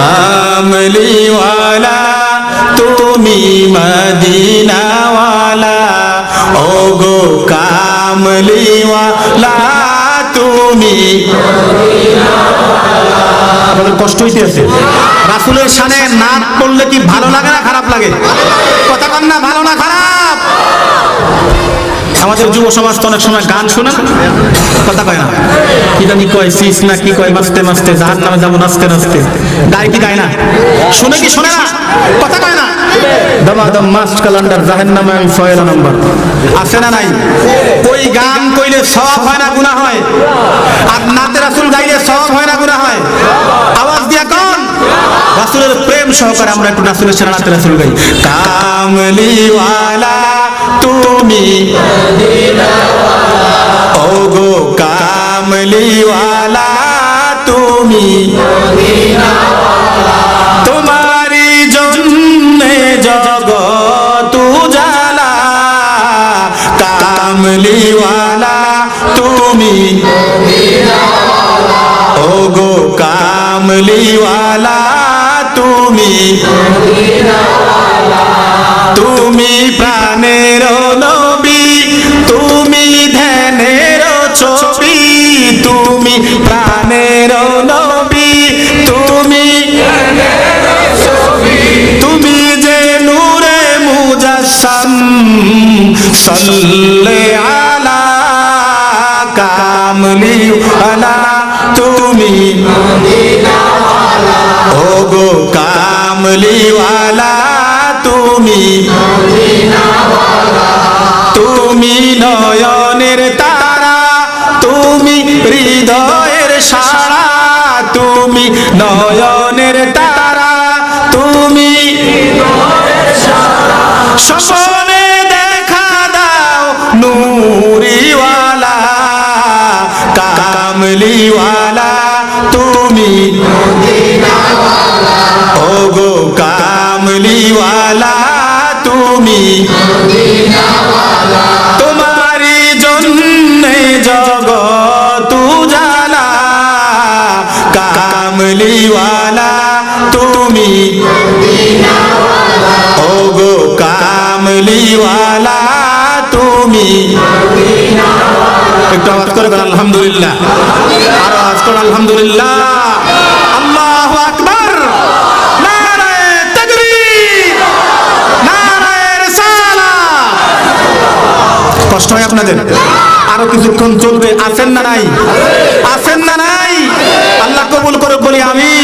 কামলিওয়ালা তুমি মদিনাওয়ালা, ওগো কামলিওয়ালা তুমি। আপনাদের কষ্ট হইতেছে? রাসূলের শানে নাত পড়লে কি ভালো লাগে না খারাপ লাগে? কথা কন না, ভালো না খারাপ? আমাদের যুব সমাজ তো অনেক সময় গান শোনে, কথা কয় না, কি জানি কয় সিস না কি কয়, মাস্তে মাস্তে জাহান্নামে যাবো নাচতে নাচতে, গায় কি গায় না? শুনে কি শোনে না? কথা কয় না? দমাদম মাস্ট ক্যালেন্ডার জাহান্নামে আমি 6 নম্বর আছে না নাই? ওই গান কইলে সওয়াব হয় না গুনাহ হয়? আর নাতে রাসূল গাইলে সওয়াব হয় না গুনাহ হয়? আওয়াজ দিয়া কোন রাসূলের প্রেম সহকারে আমরা একটু রাসূলের শানে নাতে রাসূল গাই। কামলিওয়ালা তুমি মদিনাওয়ালা, ওগো কামলিওয়ালা তুমি মদিনাওয়ালা, তোমারি জন্যে জগৎ উজালা, কামলিওয়ালা তুমি মদিনাওয়ালা, ওগো কামলিওয়ালা তুমি মদিনাওয়ালা, তুমি প্রাণের নবী, তুমি ধ্যানের ছবি, তুমি প্রাণের নবী, তুমি তুমি যে নূরে মুজাসসাম, সাল্লি আলা কামলিওয়ালা তুমি মদিনাওয়ালা, ওগো কামলিওয়ালা তুমি মদিনাওয়ালা, তুমি নয়নের তারা, তুমি হৃদয়ের সারা, তুমি নয়নের তারা, তুমি হৃদয়ের সারা, স্বপ্নে দেখা দাও নূরিওয়ালা, কামলিওয়ালা তুমি মদিনাওয়ালা, ওগো কামলিওয়ালা তুমি মদিনাওয়ালা, তোমারি জন্যে জগৎ উজালা, কামলিওয়ালা তুমি মদিনাওয়ালা, ওগো কামলিওয়ালা তুমি মদিনাওয়ালা। একটু আওয়াজ করে বলেন আলহামদুলিল্লাহ, আরো আওয়াজ করে আলহামদুলিল্লাহ, আল্লাহু আকবার, নারায়ে তাকবীর, নারায়ে রিসালাত। কষ্ট হয় আপনাদের? আরো কিছুক্ষণ চলবে, আছেন না নাই? আছেন না নাই? আল্লাহ কবুল করে বলি আমিন।